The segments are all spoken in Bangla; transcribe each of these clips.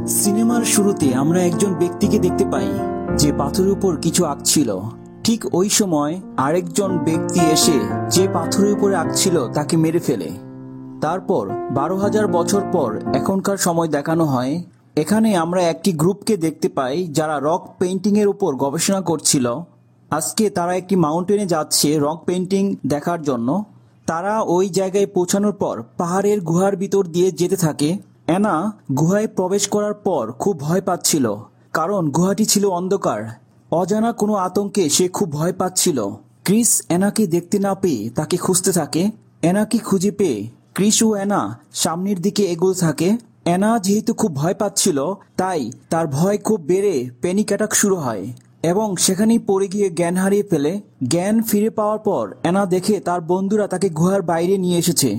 সিনেমার শুরুতে আমরা একজন ব্যক্তিকে দেখতে পাই যে পাথরের উপর কিছু আঁকছিল। ঠিক ওই সময় আরেকজন ব্যক্তি এসে যে পাথরের উপরে আঁকছিল তাকে মেরে ফেলে। তারপর 12,000 বছর পর এখনকার সময় দেখানো হয়। এখানে আমরা একটি গ্রুপকে দেখতে পাই যারা রক পেইন্টিং এর উপর গবেষণা করছিল। আজকে তারা একটি মাউন্টেনে যাচ্ছে রক পেইন্টিং দেখার জন্য। তারা ওই জায়গায় পৌঁছানোর পর পাহাড়ের গুহার ভিতর দিয়ে যেতে থাকে। অ্যানা গুহায় প্রবেশ করার পর খুব ভয় পাচ্ছিল, কারণ গুহাটি ছিল অন্ধকার। অজানা কোনো আতঙ্কে সে খুব ভয় পাচ্ছিল। ক্রিস অ্যানাকে দেখতে না পেয়ে তাকে খুঁজতে থাকে। অ্যানাকে খুঁজে পেয়ে ক্রিস ও অ্যানা সামনের দিকে এগোতে থাকে। অ্যানা যেহেতু খুব ভয় পাচ্ছিল, তাই তার ভয় খুব বেড়ে প্যানিক অ্যাটাক শুরু হয় এবং সেখানেই পড়ে গিয়ে জ্ঞান হারিয়ে ফেলে। জ্ঞান ফিরে পাওয়ার পর অ্যানা দেখে তার বন্ধুরা তাকে গুহার বাইরে নিয়ে এসেছে।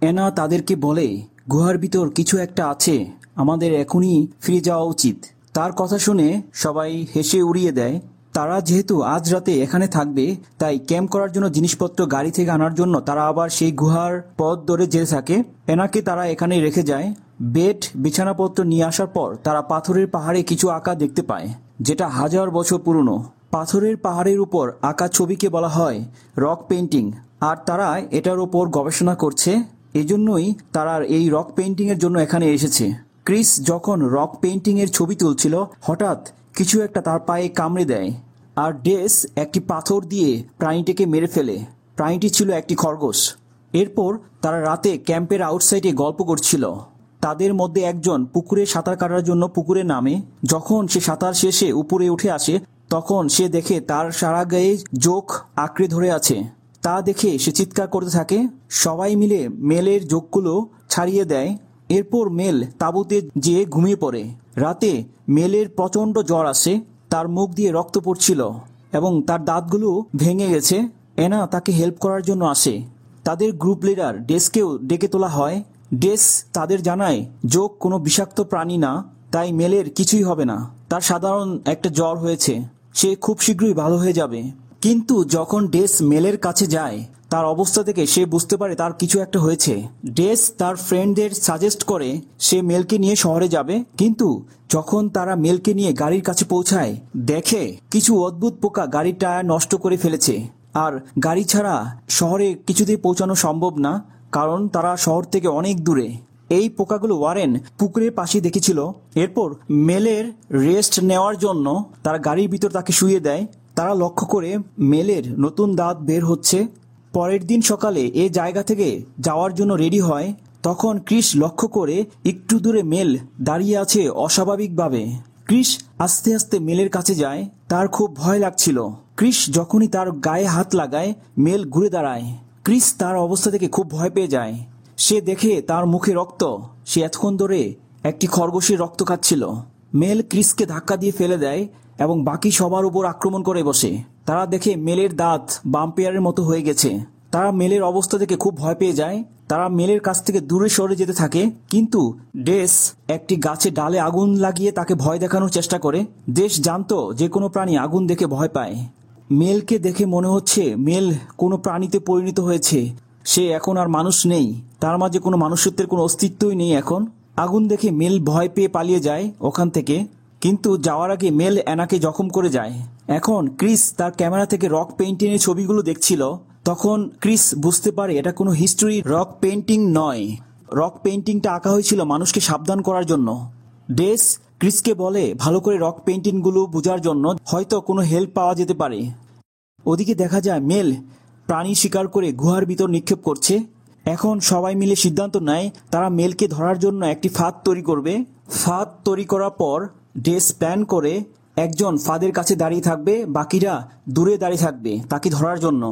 অ্যানা তাদেরকে বলে, গুহার ভিতর কিছু একটা আছে, আমাদের এখনই ফিরে যাওয়া উচিত। তার কথা শুনে সবাই হেসে উড়িয়ে দেয়। তারা যেহেতু আজ রাতে এখানে থাকবে, তাই ক্যাম্প করার জন্য জিনিসপত্র গাড়ি থেকে আনার জন্য তারা আবার সেই গুহার পথ ধরে যেতে থাকে। অ্যানাকে তারা এখানে রেখে যায়। বেড বিছানাপত্র নিয়ে আসার পর তারা পাথরের পাহাড়ে কিছু আঁকা দেখতে পায়, যেটা 1000 বছর পুরনো। পাথরের পাহাড়ের উপর আঁকা ছবিকে বলা হয় রক পেইন্টিং, আর তারা এটার উপর গবেষণা করছে। এজন্যই তারা এই রক পেইন্টিং এর জন্য এখানে এসেছে। ক্রিস যখন রক পেইন্টিং এর ছবি তুলছিল, হঠাৎ কিছু একটা তার পায়ে কামড়ে দেয়, আর ডেস একটি পাথর দিয়ে প্রাণীটিকে মেরে ফেলে। প্রাণীটি ছিল একটি খরগোশ। এরপর তারা রাতে ক্যাম্পের আউটসাইডে গল্প করছিল। তাদের মধ্যে একজন পুকুরে সাঁতার কাটার জন্য পুকুরে নামে। যখন সে সাঁতার শেষে উপরে উঠে আসে, তখন সে দেখে তার সারা গায়ে জোক আঁকড়ে ধরে আছে। তা দেখে সে চিৎকার করতে থাকে। সবাই মিলে মেলের জোকগুলো ছাড়িয়ে দেয়। এরপর মেল তাঁবুতে যেয়ে ঘুমিয়ে পড়ে। রাতে মেলের প্রচণ্ড জ্বর আসে, তার মুখ দিয়ে রক্ত পড়ছিল এবং তার দাঁতগুলো ভেঙে গেছে। অ্যানা তাকে হেল্প করার জন্য আসে। তাদের গ্রুপ লিডার ডেসকেও ডেকে তোলা হয়। ডেস তাদের জানায় জোক কোনো বিষাক্ত প্রাণী না, তাই মেলের কিছুই হবে না। তার সাধারণ একটা জ্বর হয়েছে, সে খুব শীঘ্রই ভালো হয়ে যাবে। কিন্তু যখন ডেস মেলের কাছে যায়, তার অবস্থা থেকে সে বুঝতে পারে তার কিছু একটা হয়েছে। ডেস তার ফ্রেন্ডদের সাজেস্ট করে সে মেলকে নিয়ে শহরে যাবে। কিন্তু যখন তারা মেলকে নিয়ে গাড়ির কাছে পৌঁছায়, দেখে কিছু অদ্ভুত পোকা গাড়ির টায়ার নষ্ট করে ফেলেছে। আর গাড়ি ছাড়া শহরে কিছুতেই পৌঁছানো সম্ভব না, কারণ তারা শহর থেকে অনেক দূরে। এই পোকাগুলো ওয়ারেন পুকুরের পাশে দেখেছিল। এরপর মেলের রেস্ট নেওয়ার জন্য তারা গাড়ির ভিতর তাকে শুইয়ে দেয়। তারা লক্ষ্য করে মেলের নতুন দাঁত বের হচ্ছে। পরের দিন সকালে এ জায়গা থেকে যাওয়ার জন্য রেডি হয়। তখন ক্রিস লক্ষ্য করে একটু দূরে মেল দাঁড়িয়ে আছে অস্বাভাবিকভাবে। ক্রিস আস্তে আস্তে মেলের কাছে যায়। তার খুব ভয় লাগছিল। ক্রিস যখনই তার গায়ে হাত লাগায়, মেল ঘুরে দাঁড়ায়। ক্রিস তার অবস্থা থেকে খুব ভয় পেয়ে যায়। সে দেখে তার মুখে রক্ত। সে এতক্ষণ ধরে একটি খরগোশের রক্ত খাচ্ছিল। মেল ক্রিসকে ধাক্কা দিয়ে ফেলে দেয় এবং বাকি সবার উপর আক্রমণ করে বসে। তারা দেখে মেলের দাঁত ভাম্পায়ারের মতো হয়ে গেছে। তারা মেলের অবস্থা থেকে খুব ভয় পেয়ে যায়। তারা মেলের কাছ থেকে দূরে সরে যেতে থাকে। কিন্তু ডেস একটি গাছে ডালে আগুন লাগিয়ে তাকে ভয় দেখানোর চেষ্টা করে। ডেস জানতো যে কোনো প্রাণী আগুন দেখে ভয় পায়। মেলকে দেখে মনে হচ্ছে মেল কোনো প্রাণীতে পরিণত হয়েছে। সে এখন আর মানুষ নেই, তার মাঝে কোনো মানুষত্বের কোনো অস্তিত্বই নেই এখন। আগুন দেখে মেল ভয় পেয়ে পালিয়ে যায় ওখান থেকে। কিন্তু যাওয়ার আগে মেল অ্যানাকে জখম করে যায়। এখন ক্রিস তার ক্যামেরা থেকে রক পেইন্টিংয়ের ছবিগুলো দেখছিল। তখন ক্রিস বুঝতে পারে এটা কোনো হিস্টোরি রক পেইন্টিং নয়। রক পেইন্টিংটা আঁকা হয়েছিল মানুষকে সাবধান করার জন্য। ডেস ক্রিসকে বলে ভালো করে রক পেইন্টিংগুলো বোঝার জন্য, হয়তো কোনো হেল্প পাওয়া যেতে পারে। ওদিকে দেখা যায় মেল প্রাণী শিকার করে গুহার ভিতর নিক্ষেপ করছে। এখন সবাই মিলে সিদ্ধান্ত নেয় তারা মেলকে ধরার জন্য একটি ফাঁদ তৈরি করবে। ফাঁদ তৈরি করার পর ডেস প্ল্যান করে একজন ফাঁদের কাছে দাঁড়িয়ে থাকবে, বাকিরা দূরে দাঁড়িয়ে থাকবে তাকে ধরার জন্য।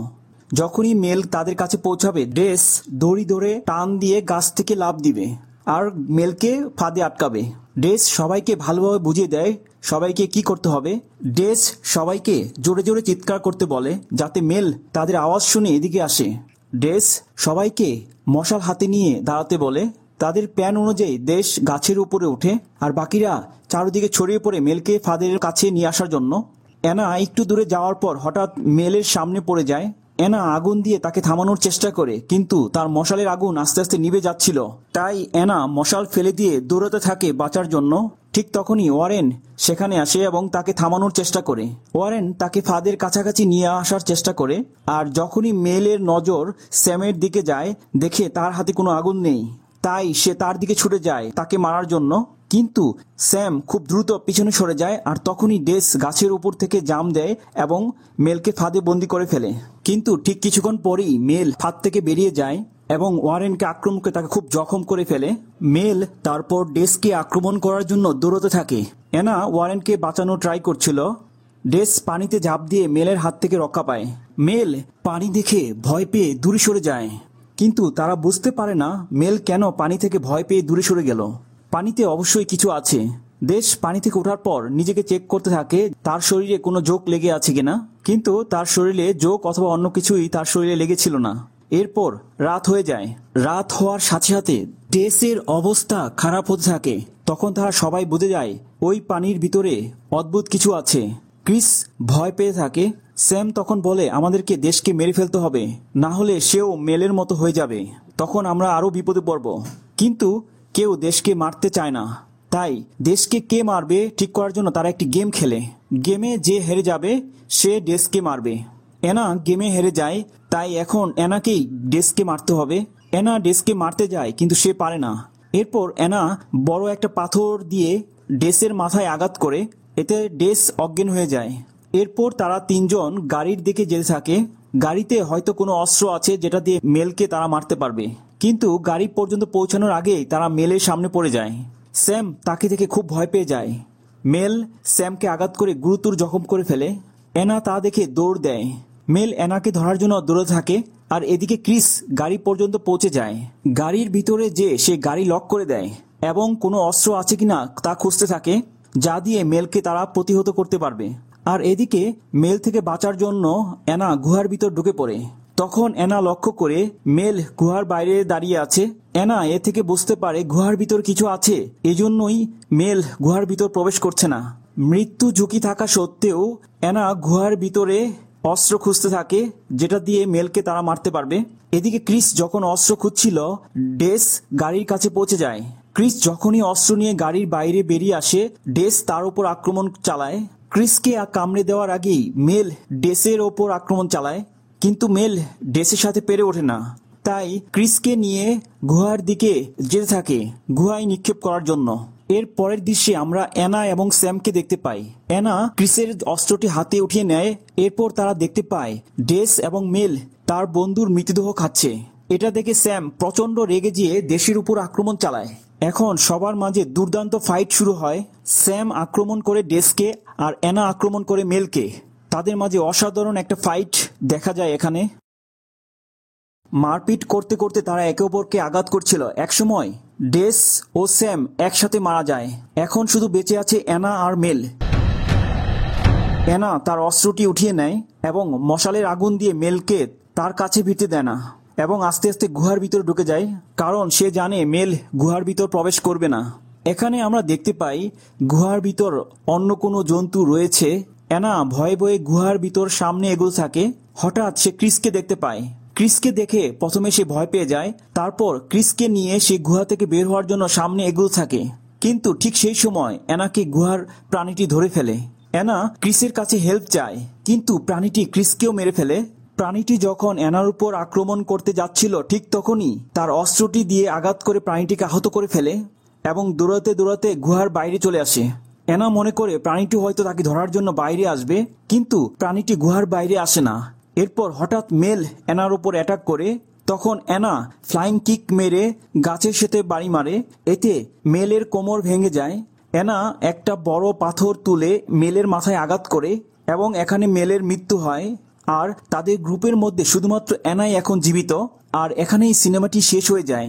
যখনই মেল তাদের কাছে পৌঁছাবে, ডেস দড়ি ধরে টান দিয়ে গাছ থেকে লাফ দিবে আর মেলকে ফাঁদে আটকাবে। ডেস সবাইকে ভালোভাবে বুঝিয়ে দেয় সবাইকে কি করতে হবে। ডেস সবাইকে জোরে জোরে চিৎকার করতে বলে যাতে মেল তাদের আওয়াজ শুনে এদিকে আসে। ডেস সবাইকে মশাল হাতে নিয়ে দাঁড়াতে বলে। তাদের প্ল্যান অনুযায়ী ডেস গাছের উপরে ওঠে আর বাকিরা চারদিকে ছড়িয়ে পড়ে মেলকে ফাঁদের কাছে নিয়ে আসার জন্য। অ্যানা একটু দূরে যাওয়ার পর হঠাৎ মেলের সামনে পড়ে যায়। অ্যানা আগুন দিয়ে তাকে থামানোর চেষ্টা করে, কিন্তু তার মশালের আগুন আস্তে আস্তে নিভে যাচ্ছিল। তাই অ্যানা মশাল ফেলে দিয়ে দৌড়াতে থাকে বাঁচার জন্য। ঠিক তখনই ওয়ারেন সেখানে আসে এবং তাকে থামানোর চেষ্টা করে। ওয়ারেন তাকে ফাঁদের কাছাকাছি নিয়ে আসার চেষ্টা করে, আর যখনই মেলের নজর স্যামের দিকে যায় দেখে তার হাতে কোনো আগুন নেই, তাই সে তার দিকে ছুটে যায় তাকে মারার জন্য। কিন্তু স্যাম খুব দ্রুত পিছনে সরে যায়, আর তখনই ডেস গাছের উপর থেকে জাম দেয় এবং মেলকে ফাঁদে বন্দি করে ফেলে। কিন্তু ঠিক কিছুক্ষণ পরেই মেল ফাঁদ থেকে বেরিয়ে যায় এবং ওয়ারেনকে আক্রমণ করে তাকে খুব জখম করে ফেলে। মেল তারপর ডেসকে আক্রমণ করার জন্য দৌড়তে থাকে। অ্যানা ওয়ারেনকে বাঁচানোর ট্রাই করছিল। ডেস পানিতে ঝাঁপ দিয়ে মেলের হাত থেকে রক্ষা পায়। মেল পানি দেখে ভয় পেয়ে দূরে সরে যায়, কিন্তু তারা বুঝতে পারে না মেল কেন পানি থেকে ভয় পেয়ে দূরে সরে গেল। পানিতে অবশ্যই কিছু আছে। ডেস পানি থেকে ওঠার পর নিজেকে চেক করতে থাকে তার শরীরে কোনো জোক লেগে আছে কিনা, কিন্তু তার শরীরে জোক অথবা অন্য কিছুই তার শরীরে লেগেছিল না। এরপর রাত হয়ে যায়। রাত হওয়ার সাথে সাথে ডেসের অবস্থা খারাপ হতে থাকে। তখন তারা সবাই বুঝে যায় ওই পানির ভিতরে অদ্ভুত কিছু আছে। ক্রিস ভয় পেয়ে থাকে। স্যাম তখন বলে আমাদেরকে দেশকে মেরে ফেলতে হবে, না হলে সেও মেলের মতো হয়ে যাবে, তখন আমরা আরো বিপদে পড়ব। কিন্তু কেউ দেশকে মারতে চায় না, তাই দেশকে কে মারবে ঠিক করার জন্য তারা একটি গেম খেলে। গেমে যে হেরে যাবে সে ডেসকে মারবে। অ্যানা গেমে হেরে যায়, তাই এখন অ্যানাকেই ডেসকে মারতে হবে। অ্যানা ডেসকে মারতে যায় কিন্তু সে পারে না। এরপর অ্যানা বড় একটা পাথর দিয়ে ডেসের মাথায় আঘাত করে, এতে ডেস অজ্ঞান হয়ে যায়। এরপর তারা তিনজন গাড়ির দিকে যেতে থাকে। গাড়িতে হয়তো কোনো অস্ত্র আছে যেটা দিয়ে মেলকে তারা মারতে পারবে, কিন্তু গাড়ি পর্যন্ত পৌঁছানোর আগেই তারা মেলের সামনে পড়ে যায়। স্যাম তাকে দেখে খুব ভয় পেয়ে যায়। মেল স্যামকে আঘাত করে গুরুতর জখম করে ফেলে। অ্যানা তা দেখে দৌড় দেয়। মেল অ্যানাকে ধরার জন্য দৌড়ে থাকে, আর এদিকে ক্রিস গাড়ি পর্যন্ত পৌঁছে যায়। গাড়ির ভিতরে যে সে গাড়ি লক করে দেয় এবং কোনো অস্ত্র আছে কিনা তা খুঁজতে থাকে, যা দিয়ে মেলকে তারা প্রতিহত করতে পারবে। আর এদিকে মেল থেকে বাঁচার জন্য অ্যানা গুহার ভিতর ঢুকে পড়ে। তখন অ্যানা লক্ষ্য করে মেল গুহার বাইরে দাঁড়িয়ে আছে। অ্যানা এ থেকে বুঝতে পারে গুহার ভিতর কিছু আছে, এজন্যই মেল গুহার ভিতর প্রবেশ করছে না। মৃত্যু ঝুঁকি থাকা সত্ত্বেও অ্যানা গুহার ভিতরে অস্ত্র খুঁজতে থাকে যেটা দিয়ে মেলকে তারা মারতে পারবে। এদিকে ক্রিস যখন অস্ত্র খুঁজছিল, ডেস গাড়ির কাছে পৌঁছে যায়। ক্রিস যখনই অস্ত্র নিয়ে গাড়ির বাইরে বেরিয়ে আসে, ডেস তার উপর আক্রমণ চালায়। ক্রিসকে কামড়ে দেওয়ার আগেই মেল ডেসের ওপর আক্রমণ চালায়, কিন্তু মেল ডেসের সাথে পেরে ওঠে না। তাই ক্রিসকে নিয়ে গুহার দিকে যেতে থাকে গুহায় নিক্ষেপ করার জন্য। এর পরের দৃশ্যে আমরা অ্যানা এবং স্যামকে দেখতে পাই। অ্যানা ক্রিসের অস্ত্রটি হাতে উঠিয়ে নেয়। এরপর তারা দেখতে পায় ডেস এবং মেল তার বন্ধুর মৃতদেহ খাচ্ছে। এটা দেখে স্যাম প্রচন্ড রেগে গিয়ে দেশের উপর আক্রমণ চালায়। এখন সবার মাঝে দুর্দান্ত ফাইট শুরু হয়। স্যাম আক্রমণ করে ডেসকে, আর অ্যানা আক্রমণ করে মেলকে। তাদের মাঝে অসাধারণ একটা ফাইট দেখা যায়। এখানে মারপিট করতে করতে তারা একে অপরকে আঘাত করছিল। একসময় ডেস ও স্যাম একসাথে মারা যায়। এখন শুধু বেঁচে আছে অ্যানা আর মেল। অ্যানা তার অস্ত্রটি উঠিয়ে নেয় এবং মশালের আগুন দিয়ে মেলকে তার কাছে ভিড়তে দেয় না, এবং আস্তে আস্তে গুহার ভিতর ঢুকে যায়, কারণ সে জানে মেল গুহার ভিতর প্রবেশ করবে না। এখানে আমরা দেখতে পাই গুহার ভিতর অন্য কোনো জন্তু রয়েছে। অ্যানা ভয়ে ভয়ে গুহার ভিতর সামনে এগোতে থাকে। হঠাৎ সে ক্রিসকে দেখতে পায়। ক্রিসকে দেখে প্রথমে সে ভয় পেয়ে যায়, তারপর ক্রিসকে নিয়ে সে গুহা থেকে বের হওয়ার জন্য সামনে এগোতে থাকে। কিন্তু ঠিক সেই সময় অ্যানাকে গুহার প্রাণীটি ধরে ফেলে। অ্যানা ক্রিসের কাছে হেল্প চায়, কিন্তু প্রাণীটি ক্রিসকেও মেরে ফেলে। প্রাণীটি যখন অ্যানার উপর আক্রমণ করতে যাচ্ছিল, ঠিক তখনই তার অস্ত্রটি দিয়ে আঘাত করে প্রাণীটিকে আহত করে ফেলে এবং দৌড়াতে দৌড়াতে গুহার বাইরে চলে আসে। অ্যানা মনে করে প্রাণীটি হয়তো তাকে ধরার জন্য বাইরে আসবে, কিন্তু প্রাণীটি গুহার বাইরে আসে না। এরপর হঠাৎ মেল অ্যানার উপর অ্যাটাক করে। তখন অ্যানা ফ্লাইং কিক মেরে গাছের সাথে বাড়ি মারে। এতে মেলের কোমর ভেঙে যায়। অ্যানা একটা বড় পাথর তুলে মেলের মাথায় আঘাত করে এবং এখানে মেলের মৃত্যু হয়। আর তাদের গ্রুপের মধ্যে শুধুমাত্র অ্যানাই এখন জীবিত। আর এখানেই সিনেমাটি শেষ হয়ে যায়।